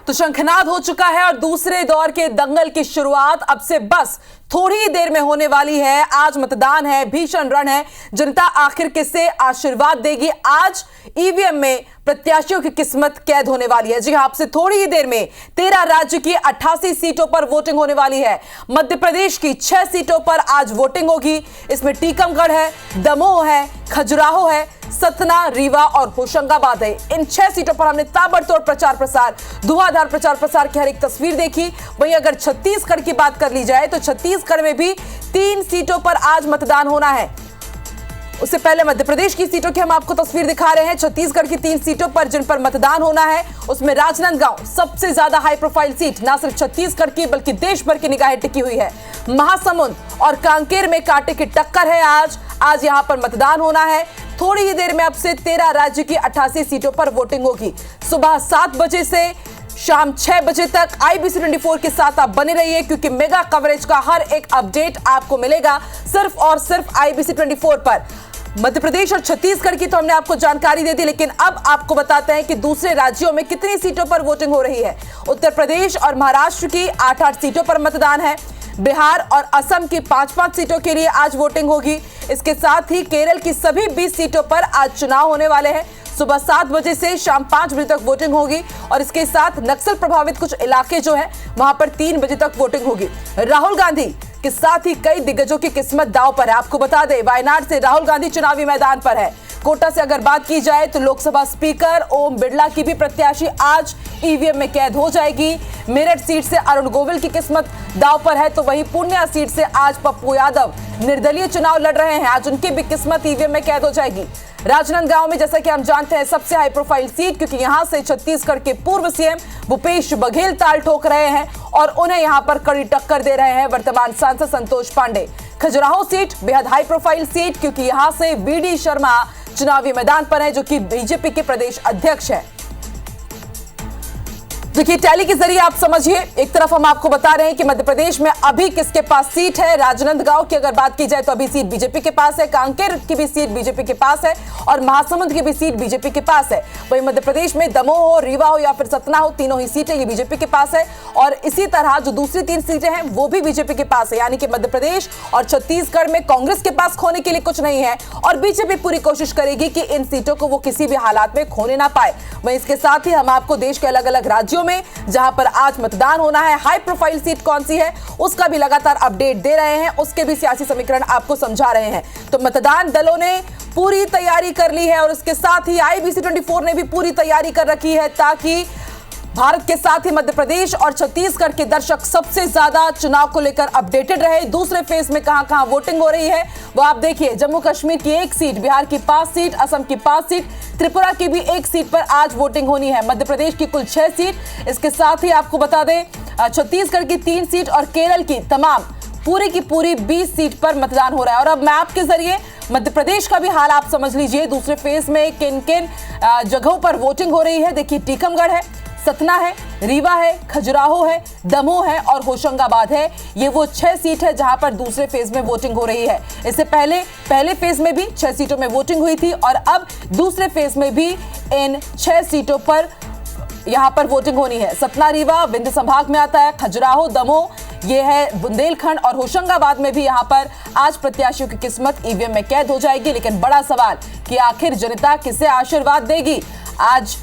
तो शंखनाद हो चुका है और दूसरे दौर के दंगल की शुरुआत अब से बस थोड़ी ही देर में होने वाली है। आज मतदान है, भीषण रण है। जनता आखिर किसे आशीर्वाद देगी? आज ईवीएम में प्रत्याशियों की किस्मत कैद होने वाली है। जी हां, आपसे थोड़ी ही देर में 13 राज्य की 88 सीटों पर वोटिंग होने वाली है। मध्य प्रदेश की 6 सीटों पर आज वोटिंग होगी। इसमें टीकमगढ़ है, दमोह है, खजुराहो है, सतना, रीवा और होशंगाबाद है। इन 6 सीटों पर हमने ताबड़तोड़ प्रचार प्रसार, धुआंधार प्रचार प्रसार की हर एक तस्वीर देखी। वहीं अगर छत्तीसगढ़ की बात कर ली जाए तो छत्तीसगढ़ में भी 3 सीटों पर आज मतदान होना है। उससे पहले मध्य प्रदेश की सीटों की हम आपको तस्वीर दिखा रहे हैं। छत्तीसगढ़ की 3 सीटों पर जिन पर मतदान होना है उसमें राजनांदगांव सबसे ज्यादा हाई प्रोफाइल सीट, ना सिर्फ छत्तीसगढ़ की बल्कि देश भर की निगाहें टिकी हुई है। महासमुंद और कांकेर में कांटे की टक्कर है। आज यहां पर मतदान होना है। थोड़ी ही देर में अब से 13 राज्य की 88 सीटों पर वोटिंग होगी। सुबह 7 बजे से शाम 6 बजे तक IBC 24 के साथ आप बने रहिए, क्योंकि मेगा कवरेज का हर एक अपडेट आपको मिलेगा सिर्फ और सिर्फ IBC 24 पर। मध्य प्रदेश और छत्तीसगढ़ की तो हमने आपको जानकारी दे दी, लेकिन अब आपको बताते हैं कि दूसरे राज्यों में कितनी सीटों पर वोटिंग हो रही है। उत्तर प्रदेश और महाराष्ट्र की 8-8 सीटों पर मतदान है। बिहार और असम की 5-5 सीटों के लिए आज वोटिंग होगी। इसके साथ ही केरल की सभी 20 सीटों पर आज चुनाव होने वाले हैं। सुबह 7 बजे से शाम 5 बजे तक वोटिंग होगी और इसके साथ नक्सल प्रभावित कुछ इलाके जो हैं वहां पर 3 बजे तक वोटिंग होगी। राहुल गांधी के साथ ही कई दिग्गजों की किस्मत दांव पर है। आपको बता दें, वायनाड से राहुल गांधी चुनावी मैदान पर है। कोटा से अगर बात की जाए तो लोकसभा स्पीकर ओम बिरला की भी प्रत्याशी आज ईवीएम में कैद हो जाएगी। मेरठ सीट से अरुण गोविल की किस्मत दांव पर है, तो वहीं पूर्णिया सीट से आज पप्पू यादव निर्दलीय चुनाव लड़ रहे हैं। आज उनकी भी किस्मत ईवीएम में कैद हो जाएगी। राजनांदगांव में जैसा कि हम जानते हैं सबसे हाई प्रोफाइल सीट, क्योंकि यहां से छत्तीसगढ़ के पूर्व सीएम भूपेश बघेल ताल ठोक रहे हैं और उन्हें यहां पर कड़ी टक्कर दे रहे हैं वर्तमान सांसद संतोष पांडे। खजुराहो सीट बेहद हाई प्रोफाइल सीट, क्योंकि यहां से BD शर्मा चुनावी मैदान पर है, जो कि बीजेपी के प्रदेश अध्यक्ष है। देखिए, टैली के जरिए आप समझिए, एक तरफ हम आपको बता रहे हैं कि मध्य प्रदेश में अभी किसके पास सीट है। राजनांदगांव की अगर बात की जाए तो अभी सीट बीजेपी के पास है, कांकेर की भी सीट बीजेपी के पास है और महासमुंद की भी सीट बीजेपी के पास है। वहीं मध्य प्रदेश में दमोह हो, रीवा हो या फिर सतना हो, तीनों ही सीटें ये बीजेपी के पास है और इसी तरह जो दूसरी 3 सीटें हैं वो भी बीजेपी के पास है। यानी कि मध्य प्रदेश और छत्तीसगढ़ में कांग्रेस के पास खोने के लिए कुछ नहीं है और बीजेपी पूरी कोशिश करेगी कि इन सीटों को वो किसी भी हालात में खोने ना पाए। वहीं इसके साथ ही हम आपको देश के अलग अलग राज्यों में जहां पर आज मतदान होना है, हाई प्रोफाइल सीट कौन सी है उसका भी लगातार अपडेट दे रहे हैं, उसके भी सियासी समीकरण आपको समझा रहे हैं। तो मतदान दलों ने पूरी तैयारी कर ली है और इसके साथ ही IBC 24 ने भी पूरी तैयारी कर रखी है, ताकि भारत के साथ ही मध्य प्रदेश और छत्तीसगढ़ के दर्शक सबसे ज्यादा चुनाव को लेकर अपडेटेड रहे। दूसरे फेज में कहां-कहां वोटिंग हो रही है वो आप देखिए। जम्मू कश्मीर की 1 सीट, बिहार की 5 सीट, असम की 5 सीट, त्रिपुरा की भी 1 सीट पर आज वोटिंग होनी है। मध्य प्रदेश की कुल 6 सीट। इसके साथ ही आपको बता दें छत्तीसगढ़ की 3 सीट और केरल की तमाम पूरी की पूरी 20 सीट पर मतदान हो रहा है। और अब मैं आपके जरिए मध्य प्रदेश का भी हाल आप समझ लीजिए। दूसरे फेज में किन किन जगहों पर वोटिंग हो रही है। देखिए, टीकमगढ़ है, सतना है, रीवा है, खजुराहो है, दमोह है और होशंगाबाद है। ये वो 6 सीट है जहां पर दूसरे फेज में वोटिंग हो रही है। इससे पहले फेज में भी 6 सीटों में वोटिंग हुई थी और अब दूसरे फेज में भी इन 6 सीटों पर यहां पर वोटिंग होनी है। सतना, रीवा विंध्य संभाग में आता है, खजुराहो, दमोह ये है बुंदेलखंड और होशंगाबाद में भी यहां पर आज प्रत्याशियों की किस्मत ईवीएम में कैद हो जाएगी। लेकिन बड़ा सवाल कि आखिर जनता किसे आशीर्वाद देगी? आज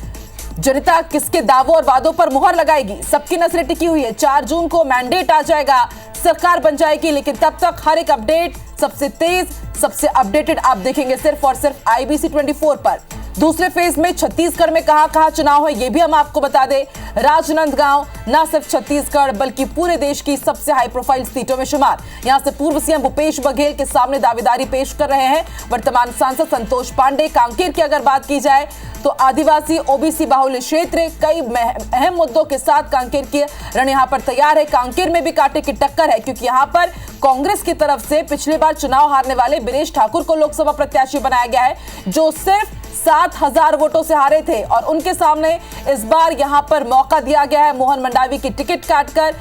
जनता किसके दावों और वादों पर मुहर लगाएगी? सबकी नजरें टिकी हुई है। 4 जून को मैंडेट आ जाएगा, सरकार बन जाएगी, लेकिन तब तक हर एक अपडेट सबसे तेज, सबसे अपडेटेड आप देखेंगे सिर्फ और सिर्फ IBC 24 पर। दूसरे फेज में छत्तीसगढ़ में कहां-कहां चुनाव है ये भी हम आपको बता दें। राजनांदगांव ना सिर्फ छत्तीसगढ़ बल्कि पूरे देश की सबसे हाई प्रोफाइल सीटों में शुमार। यहां से पूर्व सीएम भूपेश बघेल के सामने दावेदारी पेश कर रहे हैं वर्तमान सांसद संतोष पांडे। कांकेर की अगर बात की जाए तो आदिवासी OBC बाहुल्य क्षेत्र, कई अहम मुद्दों के साथ कांकेर की रण यहां पर तैयार है। कांकेर में भी कांटे की टक्कर है, क्योंकि यहां पर कांग्रेस की तरफ से पिछले बार चुनाव हारने वाले बिनेश ठाकुर को लोकसभा प्रत्याशी बनाया गया है, जो सिर्फ 7,000 वोटों से हारे थे और उनके सामने इस बार यहां पर मौका दिया गया है मोहन मंडावी की टिकट काटकर।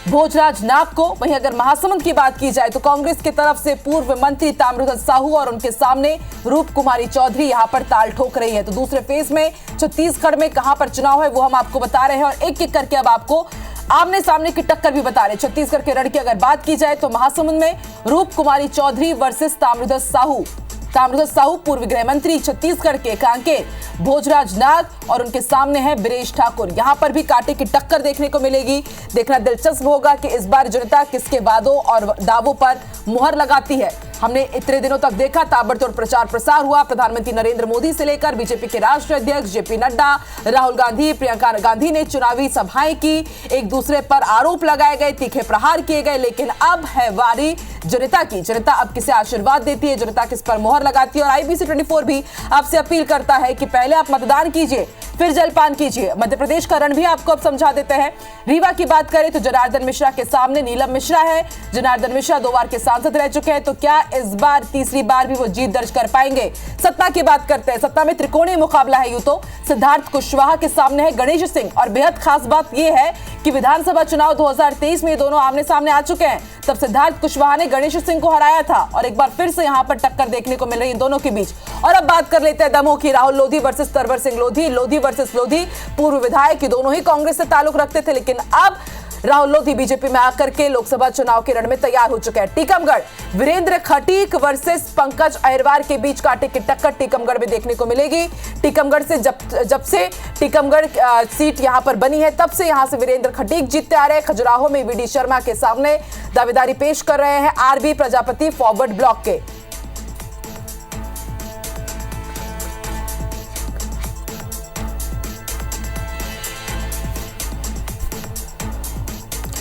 भोजराज नाग को। वहीं अगर महासमुंद की बात की जाए तो कांग्रेस की तरफ से पूर्व मंत्री ताम्रध्वज साहू और उनके सामने रूप कुमारी चौधरी यहां पर ताल ठोक रही है। तो दूसरे फेज में छत्तीसगढ़ में कहां पर चुनाव है वो हम आपको बता रहे हैं और एक एक करके अब आपको आमने सामने की टक्कर भी बता रहे हैं। छत्तीसगढ़ के रण की अगर बात की जाए तो महासमुंद में रूप कुमारी चौधरी वर्सेस ताम्रध्वज साहू। ताम्रध्वज साहू पूर्व गृह मंत्री छत्तीसगढ़ के कांकेर, भोजराज नाग और उनके सामने है बीरेश ठाकुर। यहां पर भी कांटे की टक्कर देखने को मिलेगी। देखना दिलचस्प होगा कि इस बार जनता किसके वादों और दावों पर मुहर लगाती है। हमने इतने दिनों तक देखा ताबड़तोड़ प्रचार प्रसार हुआ प्रधानमंत्री नरेंद्र मोदी से लेकर बीजेपी के राष्ट्रीय अध्यक्ष जेपी नड्डा, राहुल गांधी, प्रियंका गांधी ने चुनावी सभाएं की, एक दूसरे पर आरोप लगाए गए, तीखे प्रहार किए गए। लेकिन अब है बारी जनता की। जनता अब किसे आशीर्वाद देती है, जनता किस पर मुहर लगाती है। और IBC 24 भी आपसे अपील करता है कि पहले आप मतदान कीजिए फिर जलपान कीजिए। मध्य प्रदेश का रण भी आपको अब समझा देते हैं। रीवा की बात करें तो जनार्दन मिश्रा के सामने नीलम मिश्रा है। जनार्दन मिश्रा 2 बार के सांसद रह चुके हैं, तो क्या इस बार तीसरी बार भी वो जीत दर्ज कर पाएंगे। सतना की बात करते हैं। सतना में त्रिकोणीय मुकाबला है। यूं तो सिद्धार्थ कुशवाहा के सामने है गणेश सिंह और बेहद खास बात यह है कि विधानसभा चुनाव 2023 में ये दोनों आमने सामने आ चुके हैं। तब सिद्धार्थ कुशवाहा ने गणेश सिंह को हराया था और एक बार फिर से यहां पर टक्कर देखने को मिल रही है दोनों के बीच। और अब बात कर लेते हैं दमोह की। राहुल लोधी वर्सेस तरवर सिंह लोधी, लोधी वर्सेस लोधी। पूर्व विधायक की दोनों ही कांग्रेस से ताल्लुक रखते थे, लेकिन अब राहुल लोधी बीजेपी में आकर के लोकसभा चुनाव के रण में तैयार हो चुके हैं। टीकमगढ़ वीरेंद्र खटीक वर्सेस पंकज अहिरवार के बीच कांटे की टक्कर टीकमगढ़ में देखने को मिलेगी। टीकमगढ़ से जब से टीकमगढ़ सीट यहां पर बनी है तब से यहां से वीरेंद्र खटीक जीतते आ रहे हैं। खजुराहो में VD शर्मा के सामने दावेदारी पेश कर रहे हैं RB प्रजापति फॉरवर्ड ब्लॉक के।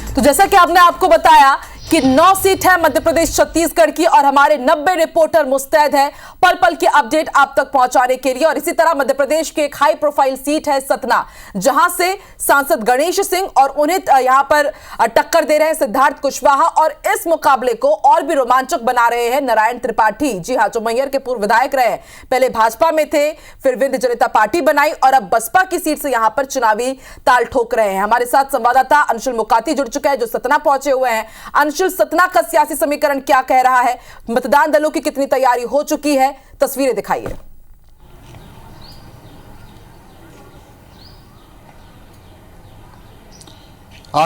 तो जैसा कि आपने आपको बताया कि 9 सीट है मध्य प्रदेश छत्तीसगढ़ की और हमारे 90 रिपोर्टर मुस्तैद है पल पल की अपडेट आप तक पहुंचाने के लिए। और इसी तरह मध्य प्रदेश की एक हाई प्रोफाइल सीट है सतना, जहां से सांसद गणेश सिंह और उन्हें यहां पर टक्कर दे रहे हैं सिद्धार्थ कुशवाहा। और इस मुकाबले को और भी रोमांचक बना रहे हैं नारायण त्रिपाठी। जी हां, जो मैहर के पूर्व विधायक रहे, पहले भाजपा में थे, फिर विंध्य जनता पार्टी बनाई और अब बसपा की सीट से यहां पर चुनावी ताल ठोक रहे हैं। हमारे साथ संवाददाता अंशुल मुकाती जुड़ चुका है जो सतना पहुंचे हुए हैं। अंशुल, सतना का सियासी समीकरण क्या कह रहा है? मतदान दलों की कितनी तैयारी हो चुकी है? तस्वीरें दिखाइए।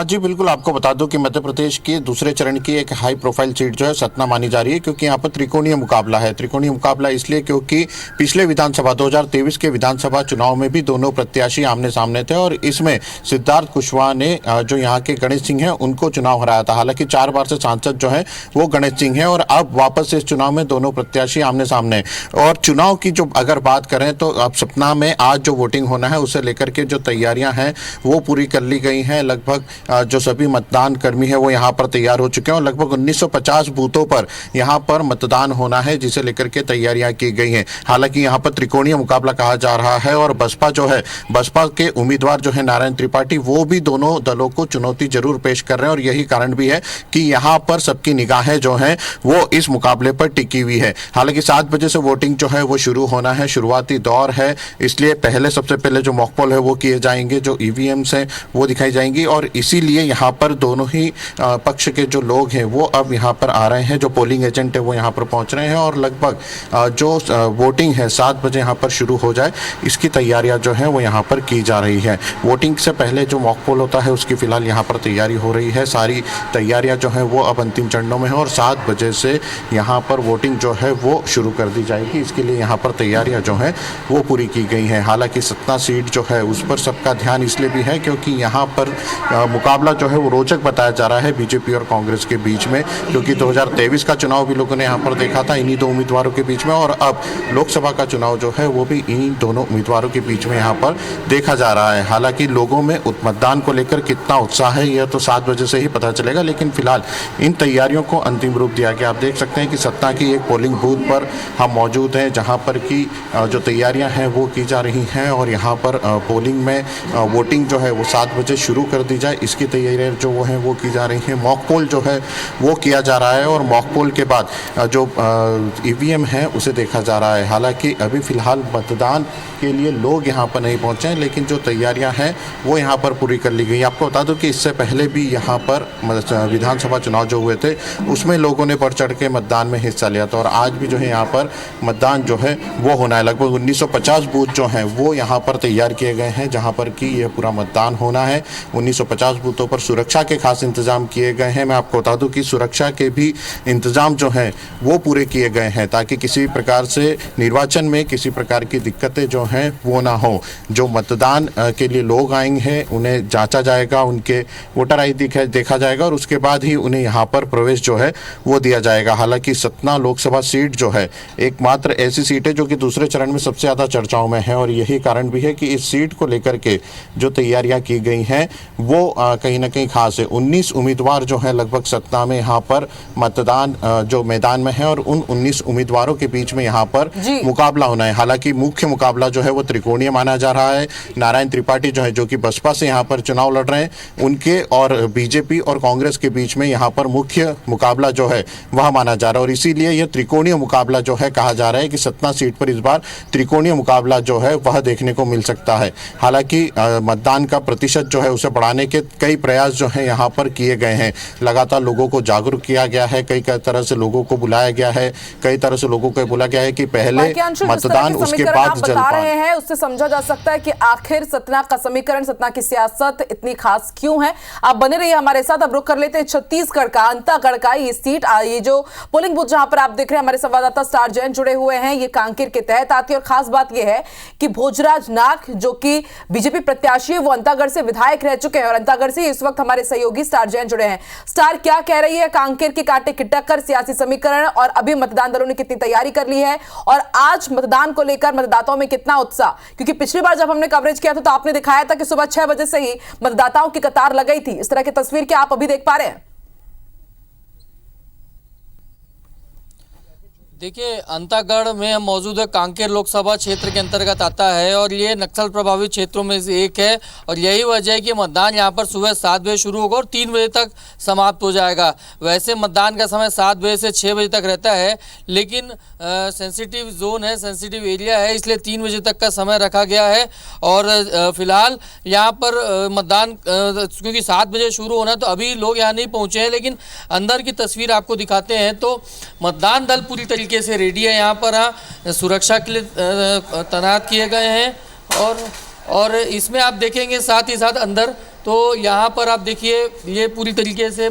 जी बिल्कुल, आपको बता दूं कि मध्य प्रदेश के दूसरे चरण की एक हाई प्रोफाइल सीट जो है सतना मानी जा रही है, क्योंकि यहाँ पर त्रिकोणीय मुकाबला है। त्रिकोणीय मुकाबला इसलिए क्योंकि पिछले विधानसभा 2023 के विधानसभा चुनाव में भी दोनों प्रत्याशी आमने सामने थे और इसमें सिद्धार्थ कुशवाहा ने जो यहाँ के गणेश सिंह हैं उनको चुनाव हराया था। हालांकि 4 बार से सांसद जो है वो गणेश सिंह है और अब वापस इस चुनाव में दोनों प्रत्याशी आमने सामने। और चुनाव की जो अगर बात करें तो अब सतना में आज जो वोटिंग होना है उसे लेकर के जो तैयारियां हैं वो पूरी कर ली गई हैं। लगभग जो सभी मतदान कर्मी है वो यहाँ पर तैयार हो चुके हैं और लगभग 1950 बूथों पर यहाँ पर मतदान होना है, जिसे लेकर के तैयारियां की गई हैं। हालांकि यहाँ पर त्रिकोणीय मुकाबला कहा जा रहा है और बसपा जो है, बसपा के उम्मीदवार जो है नारायण त्रिपाठी, वो भी दोनों दलों को चुनौती जरूर पेश कर रहे हैं और यही कारण भी है कि यहाँ पर सबकी निगाहें जो है वो इस मुकाबले पर टिकी हुई है। हालांकि 7 बजे से वोटिंग जो है वो शुरू होना है, शुरुआती दौर है, इसलिए सबसे पहले जो मॉक पोल है वो किए जाएंगे, जो EVMs हैं वो दिखाई जाएंगी और इसीलिए यहाँ पर दोनों ही पक्ष के जो लोग हैं वो अब यहाँ पर आ रहे हैं, जो पोलिंग एजेंट है वो यहाँ पर पहुँच रहे हैं और लगभग जो वोटिंग है 7 बजे यहाँ पर शुरू हो जाए, इसकी तैयारियाँ जो है वो यहाँ पर की जा रही है। वोटिंग से पहले जो मॉक पोल होता है उसकी फिलहाल यहाँ पर तैयारी हो रही है। सारी तैयारियाँ जो हैं वो अब अंतिम चरणों में है और 7 बजे से यहाँ पर वोटिंग जो है वो शुरू कर दी जाएगी। इसके लिए यहाँ पर तैयारियाँ जो हैं वो पूरी की गई हैं। हालांकि सतना सीट जो है उस पर सबका ध्यान इसलिए भी है क्योंकि यहाँ पर मुकाबला जो है वो रोचक बताया जा रहा है बीजेपी और कांग्रेस के बीच में, क्योंकि 2023 का चुनाव भी लोगों ने यहाँ पर देखा था इन्हीं 2 उम्मीदवारों के बीच में और अब लोकसभा का चुनाव जो है वो भी इन्हीं दोनों उम्मीदवारों के बीच में यहाँ पर देखा जा रहा है। हालांकि लोगों में मतदान को लेकर कितना उत्साह है यह तो 7 बजे से ही पता चलेगा, लेकिन फिलहाल इन तैयारियों को अंतिम रूप दिया गया। आप देख सकते हैं कि सतना की एक पोलिंग बूथ पर हम मौजूद हैं जहाँ पर की जो तैयारियाँ हैं वो की जा रही हैं और यहाँ पर पोलिंग में वोटिंग जो है वो 7 बजे शुरू कर दी जाए, इसकी तैयारियाँ जो वो हैं वो की जा रही हैं। मॉक पोल जो है वो किया जा रहा है और मॉक पोल के बाद जो ईवीएम है उसे देखा जा रहा है। हालांकि अभी फ़िलहाल मतदान के लिए लोग यहाँ पर नहीं पहुँचे हैं, लेकिन जो तैयारियाँ हैं वो यहाँ पर पूरी कर ली गई। आपको बता दूँ कि इससे पहले भी यहाँ पर विधानसभा चुनाव जो हुए थे उसमें लोगों ने बढ़ चढ़ के मतदान में हिस्सा लिया था और आज भी जो है यहाँ पर मतदान जो है वो होना है। लगभग 1950 बूथ जो हैं वो यहाँ पर तैयार किए गए हैं जहाँ पर कि यह पूरा मतदान होना है। 1950 बूथों पर सुरक्षा के खास इंतजाम किए गए हैं। मैं आपको बता दूं कि सुरक्षा के भी इंतजाम जो हैं वो पूरे किए गए हैं ताकि किसी प्रकार से निर्वाचन में किसी प्रकार की दिक्कतें जो हैं वो ना हो। जो मतदान के लिए लोग आएंगे उन्हें जांचा जाएगा, उनके वोटर ID देखा जाएगा और उसके बाद ही उन्हें यहाँ पर प्रवेश जो है वो दिया जाएगा। हालांकि सतना लोकसभा सीट जो है एकमात्र ऐसी सीट है जो कि दूसरे चरण में सबसे ज़्यादा चर्चाओं में है और यही कारण भी है कि इस सीट को लेकर के जो तैयारियां की गई हैं वो कहीं ना कहीं खास है। 19 उम्मीदवार जो हैं लगभग सतना में यहाँ पर मतदान जो मैदान में है और उन 19 उम्मीदवारों के बीच में यहाँ पर मुकाबला होना है। हालांकि मुख्य मुकाबला जो है वो त्रिकोणीय माना जा रहा है। नारायण त्रिपाठी जो है जो कि बसपा से यहाँ पर चुनाव लड़ रहे हैं, उनके और बीजेपी और कांग्रेस के बीच में यहाँ पर मुख्य मुकाबला जो है वह माना जा रहा है और इसीलिए यह त्रिकोणीय मुकाबला जो है कहा जा रहा है कि सतना सीट पर इस बार त्रिकोणीय मुकाबला जो है वह देखने को मिल सकता है। हालांकि मतदान का प्रतिशत जो है उसे बढ़ाने के कई प्रयास जो है यहाँ पर किए गए हैं। लगातार लोगों को जागरूक किया गया है, कई तरह से लोगों को बुलाया गया है, कई तरह से लोगों को बोला गया है कि पहले मतदान उसके बाद बता रहे हैं उससे समझा जा सकता है कि आखिर सतना का समीकरण, सतना की सियासत इतनी खास क्यों है। आप बने रहिए हमारे साथ। अब रुक कर लेते हैं छत्तीसगढ़ का अंतागढ़ का ये सीट, ये जो पोलिंग बूथ जहां पर आप देख रहे हैं हमारे संवाददाता स्टार जैन जुड़े हुए हैं, ये कांकेर के तहत आती है और खास बात यह है कि भोजराज नाग जो कि बीजेपी प्रत्याशी है वो अंतागढ़ से विधायक रह चुके हैं और अंतागढ़ से इस वक्त हमारे सहयोगी स्टार जैन जुड़े हैं। स्टार, क्या कह रही है कांकेर के कांटे की टक्कर, सियासी समीकरण और अभी मतदान दलों ने कितनी तैयारी कर ली है और आज मतदान को लेकर मतदाताओं में कितना उत्साह? क्योंकि पिछली बार जब हमने कवरेज किया था तो आपने दिखाया था कि सुबह 6 बजे से ही मतदाताओं की कतार लग गई थी। इस तरह की तस्वीर क्या आप अभी देख पा रहे हैं? देखिए, अंतागढ़ में हम मौजूद है। कांकेर लोकसभा क्षेत्र के अंतर्गत आता है और ये नक्सल प्रभावित क्षेत्रों में से एक है और यही वजह है कि मतदान यहाँ पर सुबह 7 बजे शुरू होगा और 3 बजे तक समाप्त हो जाएगा। वैसे मतदान का समय 7 बजे से 6 बजे तक रहता है, लेकिन सेंसिटिव जोन है, सेंसिटिव एरिया है, इसलिए 3 बजे तक का समय रखा गया है। और फिलहाल यहाँ पर मतदान क्योंकि 7 बजे शुरू होना तो अभी लोग यहाँ नहीं पहुँचे हैं, लेकिन अंदर की तस्वीर आपको दिखाते हैं तो मतदान दल पूरी तरीके से रेडी है। यहाँ पर सुरक्षा के लिए तैनात किए गए हैं और इसमें आप देखेंगे साथ ही साथ अंदर तो यहाँ पर आप देखिए ये पूरी तरीके से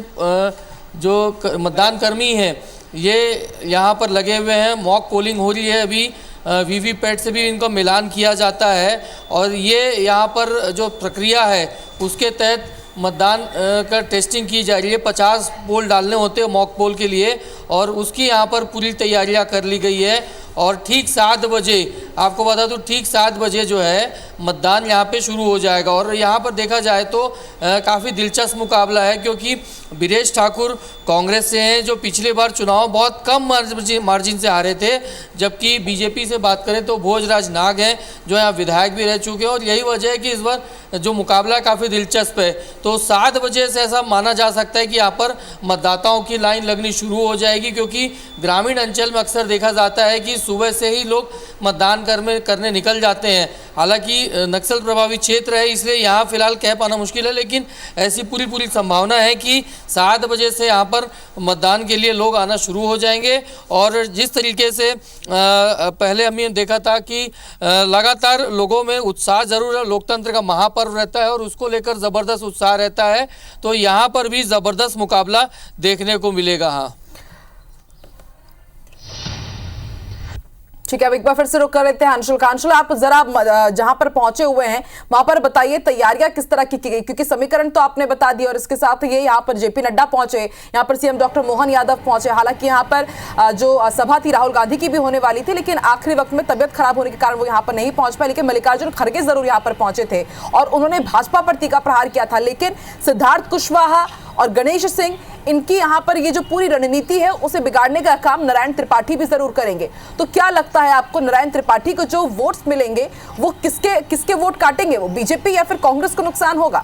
जो मतदान कर्मी हैं ये यहाँ पर लगे हुए हैं। मॉक पोलिंग हो रही है अभी, वीवीपैट से भी इनका मिलान किया जाता है और ये यहाँ पर जो प्रक्रिया है उसके तहत मतदान का टेस्टिंग की जा रही है। 50 पोल डालने होते हैं मॉक पोल के लिए और उसकी यहाँ पर पूरी तैयारियाँ कर ली गई है और ठीक 7 बजे आपको बता दूँ ठीक 7 बजे जो है मतदान यहाँ पे शुरू हो जाएगा। और यहाँ पर देखा जाए तो काफ़ी दिलचस्प मुकाबला है क्योंकि बीरेश ठाकुर कांग्रेस से हैं जो पिछले बार चुनाव बहुत कम मार्जिन से हारे थे, जबकि बीजेपी से बात करें तो भोजराज नाग हैं जो यहाँ विधायक भी रह चुके हैं और यही वजह है कि इस बार जो मुकाबला काफ़ी दिलचस्प है। तो 7 बजे से ऐसा माना जा सकता है कि यहाँ पर मतदाताओं की लाइन लगनी शुरू हो जाएगी क्योंकि ग्रामीण अंचल में अक्सर देखा जाता है कि सुबह से ही लोग मतदान करने निकल जाते हैं। हालांकि नक्सल प्रभावित क्षेत्र है इसलिए यहाँ फिलहाल कह पाना मुश्किल है, लेकिन ऐसी पूरी संभावना है कि 7 बजे से यहाँ पर मतदान के लिए लोग आना शुरू हो जाएंगे। और जिस तरीके से पहले हमने देखा था कि लगातार लोगों में उत्साह जरूर है, लोकतंत्र का महापर्व रहता है और उसको लेकर ज़बरदस्त उत्साह रहता है, तो यहाँ पर भी ज़बरदस्त मुकाबला देखने को मिलेगा। हाँ ठीक है, अब एक बार फिर से रुक कर लेते हैं अंशुल का। अंशुल, आप जरा जहां पर पहुंचे हुए हैं वहां पर बताइए तैयारियां किस तरह की गई, क्योंकि समीकरण तो आपने बता दिया और इसके साथ ये यहाँ पर जेपी नड्डा पहुंचे, यहाँ पर सीएम डॉक्टर मोहन यादव पहुंचे। हालांकि यहाँ पर जो सभा थी राहुल गांधी की भी होने वाली थी, लेकिन आखिरी वक्त में तबियत खराब होने के कारण वो यहाँ पर नहीं पहुंच पाए, लेकिन मल्लिकार्जुन खड़गे जरूर यहाँ पर पहुंचे थे और उन्होंने भाजपा पर तीखा प्रहार किया था। लेकिन सिद्धार्थ कुशवाहा और गणेश सिंह, इनकी यहाँ पर ये जो पूरी रणनीति है उसे बिगाड़ने का काम नारायण त्रिपाठी भी जरूर करेंगे। तो क्या लगता है आपको, नारायण त्रिपाठी को जो वोट्स मिलेंगे वो किसके वोट काटेंगे? वो बीजेपी या फिर कांग्रेस को नुकसान होगा?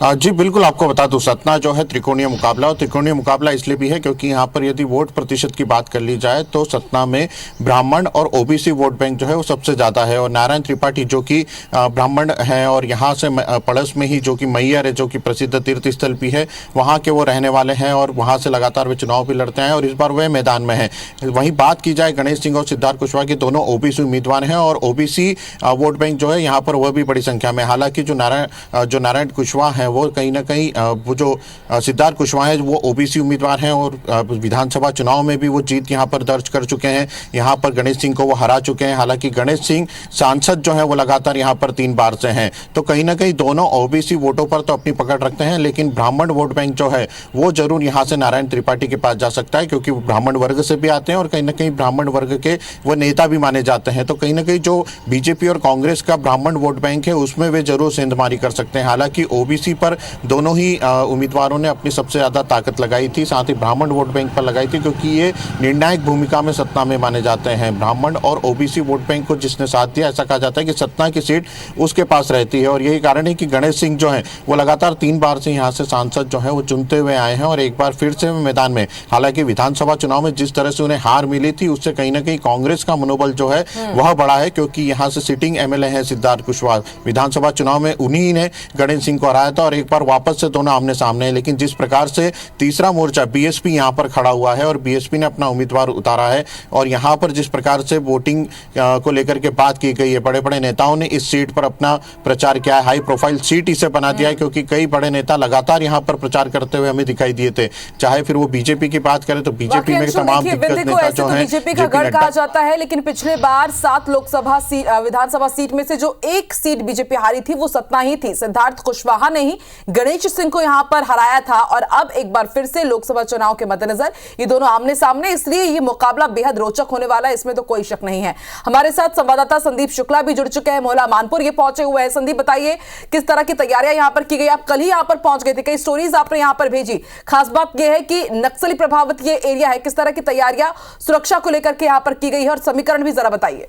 जी बिल्कुल, आपको बता दूं सतना जो है त्रिकोणीय मुकाबला, और त्रिकोणीय मुकाबला इसलिए भी है क्योंकि यहाँ पर यदि वोट प्रतिशत की बात कर ली जाए तो सतना में ब्राह्मण और ओबीसी वोट बैंक जो है वो सबसे ज़्यादा है। और नारायण त्रिपाठी जो कि ब्राह्मण हैं और यहाँ से पड़ोस में ही जो कि मैहर है, जो कि प्रसिद्ध तीर्थ स्थल भी है, वहाँ के वो रहने वाले हैं और वहाँ से लगातार वे चुनाव भी लड़ते हैं और इस बार वे मैदान में हैं। वहीं बात की जाए गणेश सिंह और सिद्धार्थ कुशवाहा की, दोनों ओबीसी उम्मीदवार हैं और ओबीसी वोट बैंक जो है यहाँ पर वह भी बड़ी संख्या में। हालांकि जो नारायण कुशवाहा हैं वो कहीं ना कहीं वो जो सिद्धार्थ कुशवाहा है वो ओबीसी उम्मीदवार हैं और विधानसभा चुनाव में भी वो जीत यहाँ पर दर्ज कर चुके हैं। यहाँ पर गणेश सिंह को वो हरा चुके हैं। हालांकि गणेश सिंह सांसद जो है वो लगातार यहाँ पर 3 बार से हैं, तो कहीं ना कहीं दोनों ओबीसी वोटों पर तो अपनी पकड़ रखते हैं, लेकिन ब्राह्मण वोट बैंक जो है वो जरूर यहाँ से नारायण त्रिपाठी के पास जा सकता है क्योंकि वो ब्राह्मण वर्ग से भी आते हैं और कहीं ना कहीं ब्राह्मण वर्ग के वो नेता भी माने जाते हैं। तो कहीं ना कहीं जो बीजेपी और कांग्रेस का ब्राह्मण वोट बैंक है उसमें वे जरूर सेंधमारी कर सकते हैं। हालांकि ओबीसी पर दोनों ही उम्मीदवारों ने अपनी सबसे ज्यादा ताकत लगाई थी, साथ ही ब्राह्मण वोट बैंक पर लगाई थी क्योंकि ये निर्णायक भूमिका में सतना में माने जाते हैं। ब्राह्मण और ओबीसी वोट बैंक को जिसने साथ दिया, ऐसा कहा जाता है कि सतना की सीट उसके पास रहती है और यही कारण है कि गणेश सिंह जो है वो लगातार 3 बार से यहाँ से सांसद जो है वो चुनते हुए आए हैं और एक बार फिर से मैदान में। हालांकि विधानसभा चुनाव में जिस तरह से उन्हें हार मिली थी उससे कहीं ना कहीं कांग्रेस का मनोबल जो है वह बढ़ा है क्योंकि यहाँ से सिटिंग एमएलए हैं सिद्धार्थ कुशवाहा। विधानसभा चुनाव में उन्हीं ने गणेश सिंह को हराया था और एक बार वापस से दोनों आमने सामने हैं। लेकिन जिस प्रकार से तीसरा मोर्चा बीएसपी यहाँ पर खड़ा हुआ है और बीएसपी ने अपना उम्मीदवार उतारा है और यहाँ पर जिस प्रकार से वोटिंग को लेकर के बात की गई है, बड़े बड़े नेताओं ने इस सीट पर अपना प्रचार किया है। हाई प्रोफाइल सीट इसे बना दिया है क्योंकि कई बड़े नेता लगातार यहाँ पर प्रचार करते हुए हमें दिखाई दिए थे। चाहे फिर वो बीजेपी की बात करें तो बीजेपी में तमाम दिग्गज नेता जो है बीजेपी का गढ़ कहा जाता है, लेकिन पिछले बार 7 लोकसभा विधानसभा सीट में से जो एक सीट बीजेपी हारी थी वो सतना ही थी। सिद्धार्थ कुशवाहा ने ही गणेश सिंह को यहां पर हराया था और अब एक बार फिर से लोकसभा चुनाव के मद्देनजर ये दोनों आमने सामने, इसलिए ये मुकाबला बेहद रोचक होने वाला है, इसमें तो कोई शक नहीं है। हमारे साथ संवाददाता संदीप शुक्ला भी जुड़ चुके हैं, मोहला मानपुर ये पहुंचे हुए हैं। संदीप, बताइए किस तरह की तैयारियां यहां पर की गई? आप कल ही यहां पर पहुंच गए थे, कई स्टोरीज आपने यहां पर भेजी। खास बात यह है कि नक्सली प्रभावित ये एरिया है, किस तरह की तैयारियां सुरक्षा को लेकर के यहां पर की गई है और समीकरण भी जरा बताइए।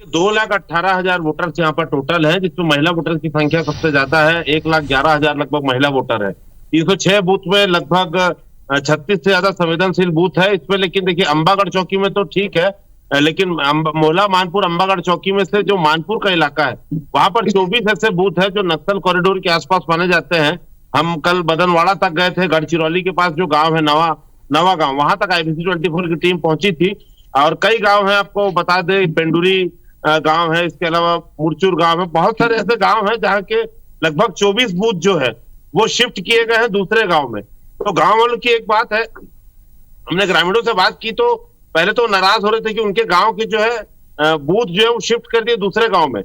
2,18,000 वोटर्स यहाँ पर टोटल है, जिसमें महिला वोटर्स की संख्या सबसे ज्यादा है। 1,11,000 लगभग महिला वोटर है। 306 बूथ में लगभग 36 से ज्यादा संवेदनशील बूथ है इसमें। लेकिन देखिए अंबागढ़ चौकी में तो ठीक है, लेकिन मोहला मानपुर अंबागढ़ चौकी में से जो मानपुर का इलाका है वहां पर 24 ऐसे बूथ है जो नक्सल कॉरिडोर के आसपास माने जाते हैं। हम कल बदनवाड़ा तक गए थे, गढ़चिरौली के पास जो गांव है नवा गांव, वहां तक IBC 24 की टीम पहुंची थी और कई गांव है, आपको बता दे पेंडुरी गांव है, इसके अलावा मुरचूर गांव है, बहुत सारे ऐसे गांव हैं जहाँ के लगभग 24 बूथ जो है वो शिफ्ट किए गए हैं दूसरे गांव में। तो गांव वालों की एक बात है, हमने ग्रामीणों से बात की तो पहले तो नाराज हो रहे थे कि उनके गांव की जो है बूथ जो है वो शिफ्ट कर दिए दूसरे गांव में।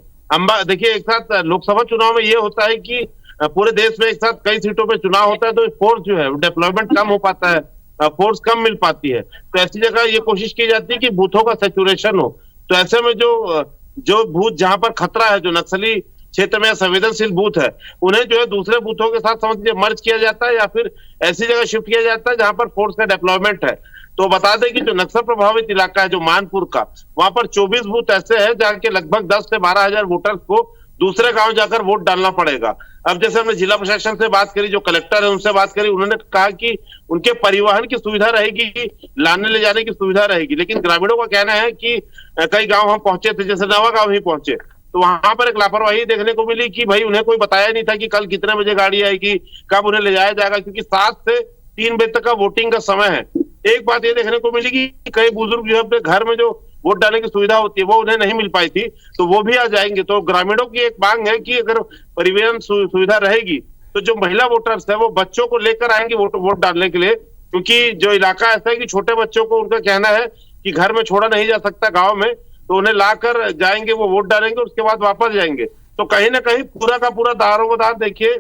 देखिए एक साथ लोकसभा चुनाव में ये होता है कि पूरे देश में एक साथ कई सीटों पे चुनाव होता है तो फोर्स जो है डिप्लॉयमेंट कम हो पाता है, फोर्स कम मिल पाती है। तो ऐसी जगह ये कोशिश की जाती है कि बूथों का सैचुरेशन हो। तो ऐसे में जो बूथ जहां पर खतरा है, जो नक्सली क्षेत्र में संवेदनशील बूथ है, उन्हें जो है दूसरे बूथों के साथ समझ लीजिए मर्ज किया जाता है या फिर ऐसी जगह शिफ्ट किया जाता है जहां पर फोर्स का डेवलपमेंट है। तो बता दें कि जो नक्सल प्रभावित इलाका है जो मानपुर का, वहां पर 24 बूथ ऐसे हैं जहाँ के लगभग 10 से 12,000 वोटर्स को दूसरे गांव जाकर वोट डालना पड़ेगा। अब जैसे हमने जिला प्रशासन से बात करी, जो कलेक्टर है उनसे बात करी, उन्होंने कहा कि उनके परिवहन की सुविधा रहेगी, लाने ले जाने की सुविधा रहेगी। लेकिन ग्रामीणों का कहना है कि कई गांव हम पहुंचे थे, जैसे नवा गांव ही पहुंचे, तो वहां पर एक लापरवाही देखने को मिली कि भाई उन्हें कोई बताया नहीं था कि कल कितने बजे गाड़ी आएगी, कब उन्हें ले जाया जाएगा, क्योंकि 7 से 3 बजे तक का वोटिंग का समय है। एक बात ये देखने को मिली कि कई बुजुर्ग जो है अपने घर में जो वोट डालने की सुविधा होती है वो उन्हें नहीं मिल पाई थी, तो वो भी आ जाएंगे। तो ग्रामीणों की एक मांग है कि अगर परिवहन सुविधा रहेगी तो जो महिला वोटर्स है वो बच्चों को लेकर आएंगे वोट डालने के लिए, क्योंकि जो इलाका ऐसा है कि छोटे बच्चों को उनका कहना है कि घर में छोड़ा नहीं जा सकता गाँव में, तो उन्हें लाकर जाएंगे, वो वोट डालेंगे, उसके बाद वापस जाएंगे। तो कहीं ना कहीं पूरा का पूरा दारोमदार देखिए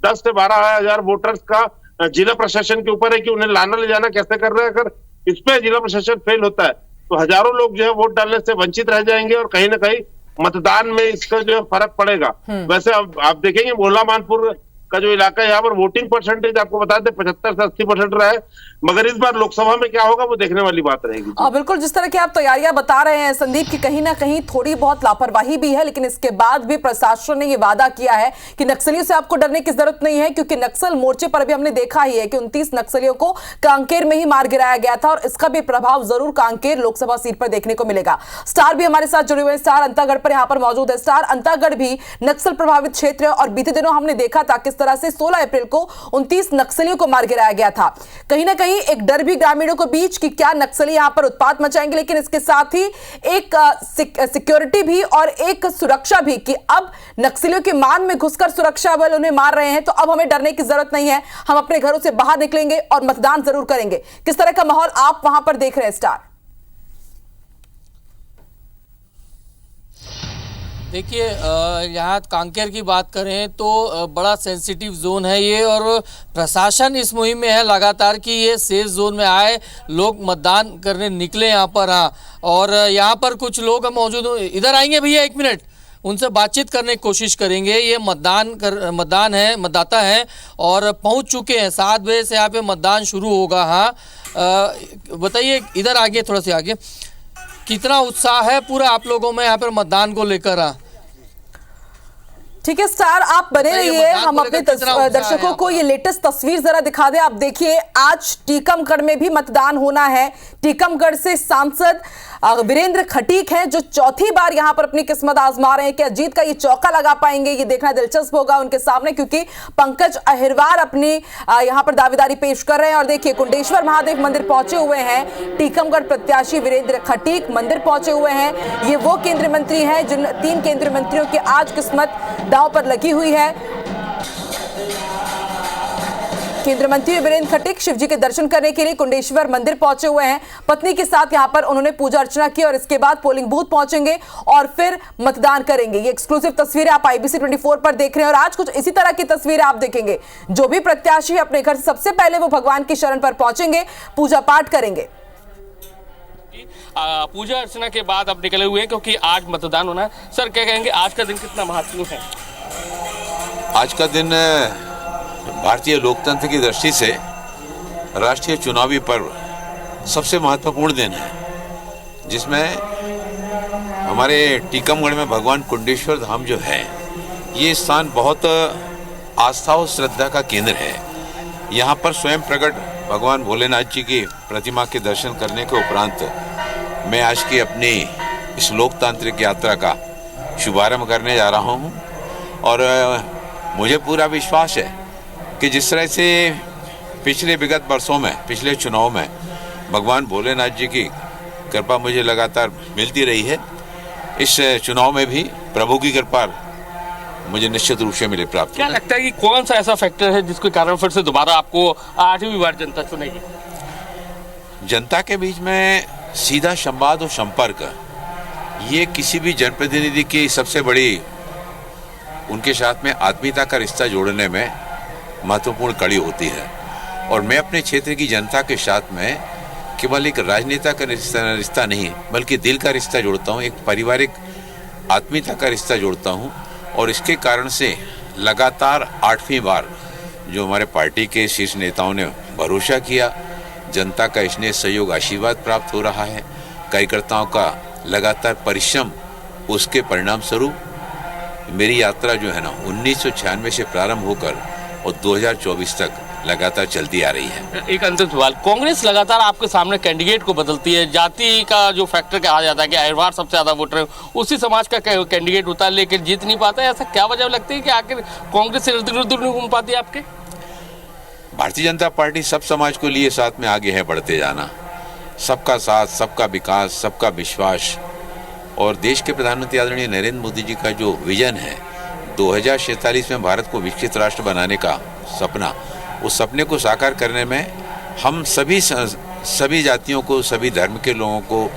10 से 12,000 वोटर्स का जिला प्रशासन के ऊपर है कि उन्हें लाना ले जाना कैसे कर रहे हैं। अगर इस पे जिला प्रशासन फेल होता है तो हजारों लोग जो है वोट डालने से वंचित रह जाएंगे और कहीं ना कहीं मतदान में इसका जो है फर्क पड़ेगा। वैसे अब आप देखेंगे मोहला मानपुर का जो इलाका है, यहाँ पर वोटिंग परसेंटेज आपको बता दें 75 से 80% रहा है, मगर इस बार लोकसभा में क्या होगा वो देखने वाली बात रहेगी। बिल्कुल, जिस तरह की आप तैयारियां बता रहे हैं संदीप की कहीं ना कहीं थोड़ी बहुत लापरवाही भी है, लेकिन इसके बाद भी प्रशासन ने यह वादा किया है कि नक्सलियों से आपको डरने की जरूरत नहीं है, क्योंकि नक्सल मोर्चे पर भी हमने देखा ही है कि 29 नक्सलियों को कांकेर में ही मार गिराया गया था और इसका भी प्रभाव जरूर कांकेर लोकसभा सीट पर देखने को मिलेगा। स्टार भी हमारे साथ जुड़े हुए हैं, स्टार अंतागढ़ पर यहां पर मौजूद है। स्टार, अंतागढ़ भी नक्सल प्रभावित क्षेत्र है और बीते दिनों हमने देखा था किस तरह से 16 अप्रैल को 29 नक्सलियों को मार गिराया गया था। कहीं ना कहीं एक डर भी ग्रामीणों के बीच कि क्या नक्सली यहां पर उत्पात मचाएंगे, लेकिन इसके साथ ही एक सिक्योरिटी भी और एक सुरक्षा भी कि अब नक्सलियों के मान में घुसकर सुरक्षा बल उन्हें मार रहे हैं, तो अब हमें डरने की जरूरत नहीं है, हम अपने घरों से बाहर निकलेंगे और मतदान जरूर करेंगे। किस तरह का माहौल आप वहां पर देख रहे हैं स्टार? देखिए, यहाँ कांकेर की बात करें तो बड़ा सेंसिटिव जोन है ये, और प्रशासन इस मुहिम में है लगातार कि ये सेफ जोन में आए, लोग मतदान करने निकले यहाँ पर। हाँ, और यहाँ पर कुछ लोग मौजूद, इधर आएंगे भैया, 1 मिनट, उनसे बातचीत करने की कोशिश करेंगे। ये मतदान है, मतदाता हैं और पहुँच चुके हैं। 7 बजे से यहाँ पे मतदान शुरू होगा। हाँ, बताइए, इधर आगे, थोड़ा सा आगे, कितना उत्साह है पूरा आप लोगों में यहाँ पर मतदान को लेकर? हाँ, ठीक है स्टार, आप बने रहिए, हम अपने दर्शकों को ये लेटेस्ट तस्वीर जरा दिखा दें। आप देखिए, आज टीकमगढ़ में भी मतदान होना है। टीकमगढ़ से सांसद वीरेंद्र खटीक हैं जो चौथी बार यहां पर अपनी किस्मत आजमा रहे हैं। क्या जीत का ये चौका लगा पाएंगे, ये देखना दिलचस्प होगा उनके सामने, क्योंकि पंकज अहिरवार अपनी यहां पर दावेदारी पेश कर रहे हैं। और देखिए, कुंडेश्वर महादेव मंदिर पहुंचे हुए हैं टीकमगढ़ प्रत्याशी वीरेंद्र खटीक, मंदिर पहुंचे हुए हैं। ये वो केंद्रीय मंत्री हैं जिन 3 केंद्रीय मंत्रियों की आज किस्मत दांव पर लगी हुई है। केंद्रीय मंत्री वीरेंद्र खटीक शिवजी के दर्शन करने के लिए कुंडेश्वर मंदिर पहुंचे हुए हैं। पत्नी के साथ यहां पर उन्होंने पूजा अर्चना की और इसके बाद पोलिंग बूथ पहुंचेंगे और फिर मतदान करेंगे। ये एक्सक्लूसिव तस्वीरें आप IBC 24 पर देख रहे हैं और आज कुछ इसी तरह की तस्वीरें आप देखेंगे। जो भी प्रत्याशी अपने घर से सबसे पहले वो भगवान की शरण पर पहुंचेंगे, पूजा पाठ करेंगे। पूजा अर्चना के बाद अब निकले हुए हैं क्योंकि आज मतदान होना है। सर, क्या कहेंगे, आज का दिन कितना महत्वपूर्ण है? आज का दिन भारतीय लोकतंत्र की दृष्टि से राष्ट्रीय चुनावी पर्व सबसे महत्वपूर्ण दिन है, जिसमें हमारे टीकमगढ़ में भगवान कुंडेश्वर धाम जो है, ये स्थान बहुत आस्था और श्रद्धा का केंद्र है। यहाँ पर स्वयं प्रकट भगवान भोलेनाथ जी की प्रतिमा के दर्शन करने के उपरांत मैं आज की अपनी इस लोकतांत्रिक यात्रा का शुभारंभ करने जा रहा हूँ। और मुझे पूरा विश्वास है कि जिस तरह से पिछले विगत वर्षों में, पिछले चुनाव में भगवान भोलेनाथ जी की कृपा मुझे लगातार मिलती रही है, इस चुनाव में भी प्रभु की कृपा मुझे निश्चित रूप से मिले प्राप्त। क्या लगता है कि कौन सा ऐसा फैक्टर है जिसके कारण फिर से दोबारा आपको 8वीं बार जनता चुनेगी? जनता के बीच में सीधा संवाद और संपर्क, ये किसी भी जनप्रतिनिधि की सबसे बड़ी, उनके साथ में आत्मीयता का रिश्ता जोड़ने में महत्वपूर्ण कड़ी होती है। और मैं अपने क्षेत्र की जनता के साथ में केवल एक राजनेता का रिश्ता नहीं, बल्कि दिल का रिश्ता जोड़ता हूँ, एक पारिवारिक आत्मीयता का रिश्ता जोड़ता हूँ। और इसके कारण से लगातार 8वीं बार जो हमारे पार्टी के शीर्ष नेताओं ने भरोसा किया, जनता का स्नेह, सहयोग, आशीर्वाद प्राप्त हो रहा है, कार्यकर्ताओं का लगातार परिश्रम, उसके परिणाम स्वरूप मेरी यात्रा जो है ना 1996 से प्रारंभ होकर और 2024 तक लगातार चलती आ रही है। एक अंतिम सवाल, कांग्रेस लगातार आपके सामने कैंडिडेट को बदलती है, जाति का जो फैक्टर कहा जाता है कि अहिरवार सबसे ज्यादा वोटर है, उसी समाज का कैंडिडेट होता है लेकिन जीत नहीं पाता है, ऐसा क्या वजह लगती है कि आखिर कांग्रेस से दूर नहीं घूम पाती आपके? भारतीय जनता पार्टी सब समाज को लिए साथ में आगे है बढ़ते जाना, सबका साथ, सबका विकास, सबका विश्वास। और देश के प्रधानमंत्री आदरणीय नरेंद्र मोदी जी का जो विजन है 2047 में भारत को विकसित राष्ट्र बनाने का सपना, उस सपने को साकार करने में हम सभी जातियों को, सभी धर्म के लोगों को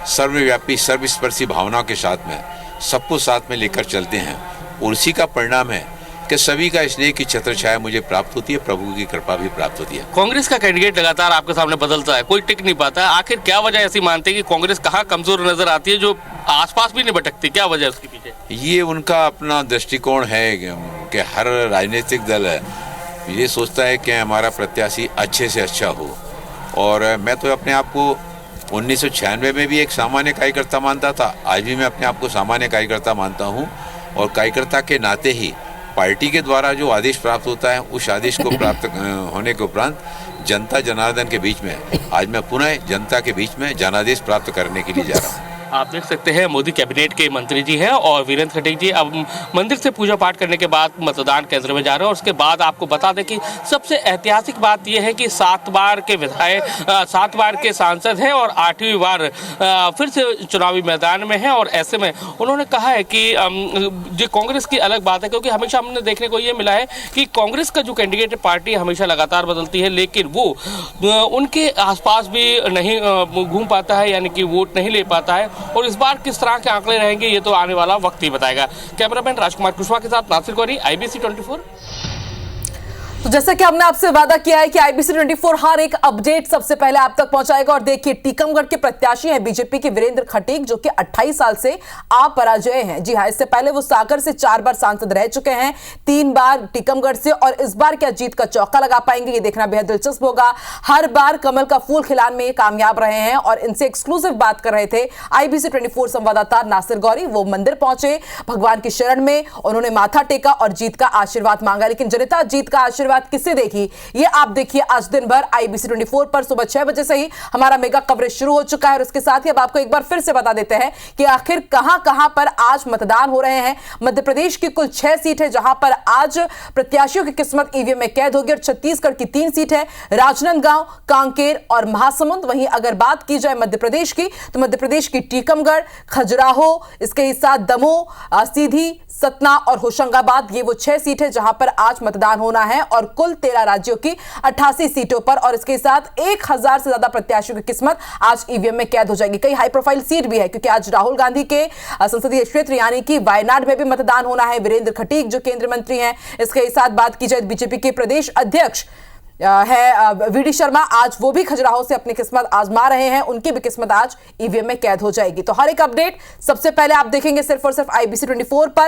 सर्वव्यापी, सर्वस्पर्शी भावनाओं के साथ में सबको साथ में लेकर चलते हैं। और उसी का परिणाम है कि सभी का स्नेह की छत्र छाया मुझे प्राप्त होती है, प्रभु की कृपा भी प्राप्त होती है। कांग्रेस का कैंडिडेट लगातार आपके सामने बदलता है, कोई टिक नहीं पाता है, आखिर क्या वजह ऐसी मानते हैं कि कांग्रेस कहाँ कमजोर नजर आती है जो आसपास भी नहीं भटकती, क्या वजह है उसके पीछे? ये उनका अपना दृष्टिकोण है कि हर राजनीतिक दल ये सोचता है कि हमारा प्रत्याशी अच्छे से अच्छा हो। और मैं तो अपने आप को 1996 में भी एक सामान्य कार्यकर्ता मानता था, आज भी मैं अपने आप को सामान्य कार्यकर्ता मानता हूँ। और कार्यकर्ता के नाते ही पार्टी के द्वारा जो आदेश प्राप्त होता है, उस आदेश को प्राप्त होने के उपरांत जनता जनार्दन के बीच में आज मैं पुनः जनता के बीच में जनादेश प्राप्त करने के लिए जा रहा हूँ। आप देख सकते हैं मोदी कैबिनेट के मंत्री जी हैं और वीरेंद्र खटीक जी अब मंदिर से पूजा पाठ करने के बाद मतदान केंद्र में जा रहे हैं। और उसके बाद आपको बता दें कि सबसे ऐतिहासिक बात यह है कि 7 बार के विधायक 7 बार के सांसद हैं और 8वीं बार फिर से चुनावी मैदान में हैं। और ऐसे में उन्होंने कहा है कि जो कांग्रेस की अलग बात है, क्योंकि हमेशा हमने देखने को ये मिला है कि कांग्रेस का जो कैंडिडेट है पार्टी हमेशा लगातार बदलती है, लेकिन वो उनके आसपास भी नहीं घूम पाता है, यानी कि वोट नहीं ले पाता है। और इस बार किस तरह के आंकड़े रहेंगे ये तो आने वाला वक्त ही बताएगा। कैमरामैन राजकुमार कुशवाहा के साथ नासिर गौरी, IBC 24। तो जैसा कि हमने आपसे वादा किया है कि IBC 24 हर एक अपडेट सबसे पहले आप तक पहुंचाएगा। और देखिए, टीकमगढ़ के प्रत्याशी हैं बीजेपी के वीरेंद्र खटीक, जो कि 28 साल से अपराजय हैं। जी हां, इससे पहले वो सागर से 4 बार सांसद रह चुके हैं, 3 बार टीकमगढ़ से। और इस बार क्या जीत का चौका लगा पाएंगे, ये देखना बेहद दिलचस्प होगा। हर बार कमल का फूल खिलाने में कामयाब रहे हैं। और इनसे एक्सक्लूसिव बात कर रहे थे IBC 24 संवाददाता नासिर गौरी। वो मंदिर पहुंचे, भगवान की शरण में उन्होंने माथा टेका और जीत का आशीर्वाद मांगा। लेकिन जनता जीत का आशीर्वाद किससे देखी, ये आप देखिए आज दिन भर IBC 24 पर। सुबह 6 बजे से ही हमारा मेगा कवरेज शुरू हो चुका है। और उसके साथ ही अब आपको एक बार फिर से बता देते हैं कि आखिर कहां पर आज मतदान हो रहे हैं। मध्य प्रदेश की कुल 6 सीट है जहां पर आज प्रत्याशियों की किस्मत EVM में कैद होगी। और छत्तीसगढ़ की 3 सीट है, राजनांदगांव, कांकेर और महासमुंद। वहीं अगर बात की जाए मध्य प्रदेश की, तो मध्य प्रदेश की टीकमगढ़, खजुराहो, इसके साथ दमोह, सीधी, सतना और होशंगाबाद, ये वो 6 सीट है जहां पर आज मतदान होना है। और कुल 13 राज्यों की 88 सीटों पर। और इसके साथ 1000 से ज्यादा प्रत्याशियों की किस्मत आज EVM में कैद हो जाएगी। कई हाई प्रोफाइल सीट भी है, क्योंकि आज राहुल गांधी के संसदीय क्षेत्र यानी कि वायनाड में भी मतदान होना है। वीरेंद्र खटीक जो केंद्रीय मंत्री हैं, इसके साथ बात की जाए बीजेपी के प्रदेश अध्यक्ष है VD शर्मा, आज वो भी खजुराहो से अपनी किस्मत आजमा रहे हैं। उनकी भी किस्मत आज EVM में कैद हो जाएगी। तो हर एक अपडेट सबसे पहले आप देखेंगे सिर्फ और सिर्फ IBC 24 पर।